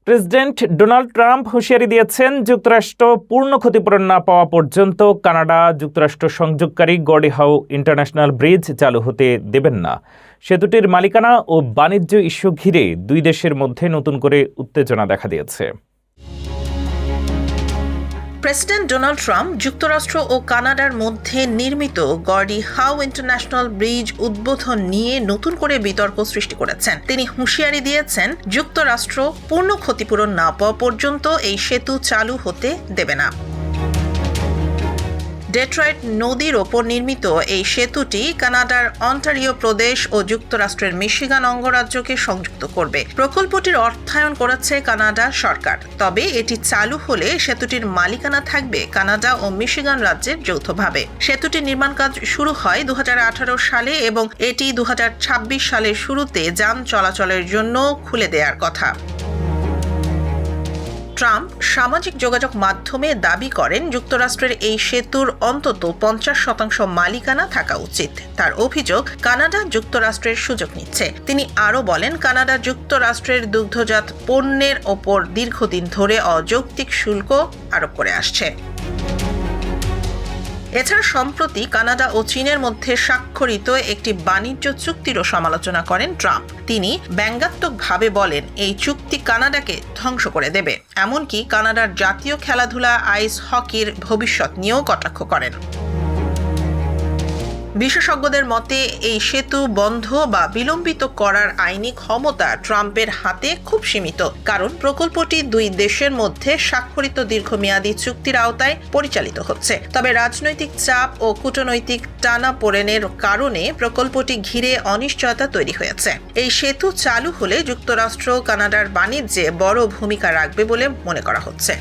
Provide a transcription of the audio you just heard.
President Donald Trump হুঁশিয়ারি দিয়েছেন, যুক্তরাষ্ট্র পূর্ণ ক্ষতিপূরণ না পাওয়া পর্যন্ত কানাডা যুক্তরাষ্ট্র সংযোগকারী গর্ডি হাউ ইন্টারন্যাশনাল ব্রিজ চালু হতে দেবেন না। সেতুটির মালিকানা ও বাণিজ্য ইস্যু ঘিরে দুই দেশের মধ্যে নতুন করে উত্তেজনা দেখা দিয়েছে। প্রেসিডেন্ট ডোনাল্ড ট্রাম্প যুক্তরাষ্ট্র ও কানাডার মধ্যে নির্মিত গর্ডি হাউ ইন্টারন্যাশনাল ব্রিজ উদ্বোধন নিয়ে নতুন করে বিতর্ক সৃষ্টি করেছেন। তিনি হুঁশিয়ারি দিয়েছেন, যুক্তরাষ্ট্র পূর্ণ ক্ষতিপূরণ না পাওয়া পর্যন্ত এই সেতু চালু হতে দেবে না। ডেট্রয়েট নদীর ওপর নির্মিত এই সেতুটি কানাডার অন্টারিও প্রদেশ ও যুক্তরাষ্ট্রের মিশিগান অঙ্গরাজ্যকে সংযুক্ত করবে। প্রকল্পটির অর্থায়ন করেছে কানাডা সরকার, তবে এটি চালু হলে সেতুটির মালিকানা থাকবে কানাডা ও মিশিগান রাজ্যের যৌথভাবে। সেতুটির নির্মাণ কাজ শুরু হয় 2018 সালে এবং এটি 2026 সালের শুরুতে যান চলাচলের জন্য খুলে দেওয়ার কথা। ট্রাম্প সামাজিক যোগাযোগ মাধ্যমে দাবি করেন, যুক্তরাষ্ট্রের এই সেতুর অন্তত 50% মালিকানা থাকা উচিত। তার অভিযোগ, কানাডা যুক্তরাষ্ট্রের সুযোগ নিচ্ছে। তিনি আরও বলেন, কানাডা যুক্তরাষ্ট্রের দুগ্ধজাত পণ্যের ওপর দীর্ঘদিন ধরে অযৌক্তিক শুল্ক আরোপ করে আসছে। এছাড়া সম্প্রতি কানাডা ও চীনের মধ্যে স্বাক্ষরিত একটি বাণিজ্য চুক্তিরও সমালোচনা করেন ট্রাম্প। তিনি ব্যঙ্গাত্মকভাবে বলেন, এই চুক্তি কানাডাকে ধ্বংস করে দেবে। এমনকি কানাডার জাতীয় খেলাধুলা আইস হকির ভবিষ্যৎ নিয়েও কটাক্ষ করেন। বিশেষজ্ঞদের মতে, এই সেতু বন্ধ বা বিলম্বিত করার আইনি ক্ষমতা ট্রাম্পের হাতে খুব সীমিত, কারণ প্রকল্পটি দুই দেশের মধ্যে স্বাক্ষরিত দীর্ঘমেয়াদী চুক্তির আওতায় পরিচালিত হচ্ছে। তবে রাজনৈতিক চাপ ও কূটনৈতিক টানাপোড়েনের কারণে প্রকল্পটি ঘিরে অনিশ্চয়তা তৈরি হয়েছে। এই সেতু চালু হলে যুক্তরাষ্ট্র কানাডার বাণিজ্যে বড় ভূমিকা রাখবে বলে মনে করা হচ্ছে।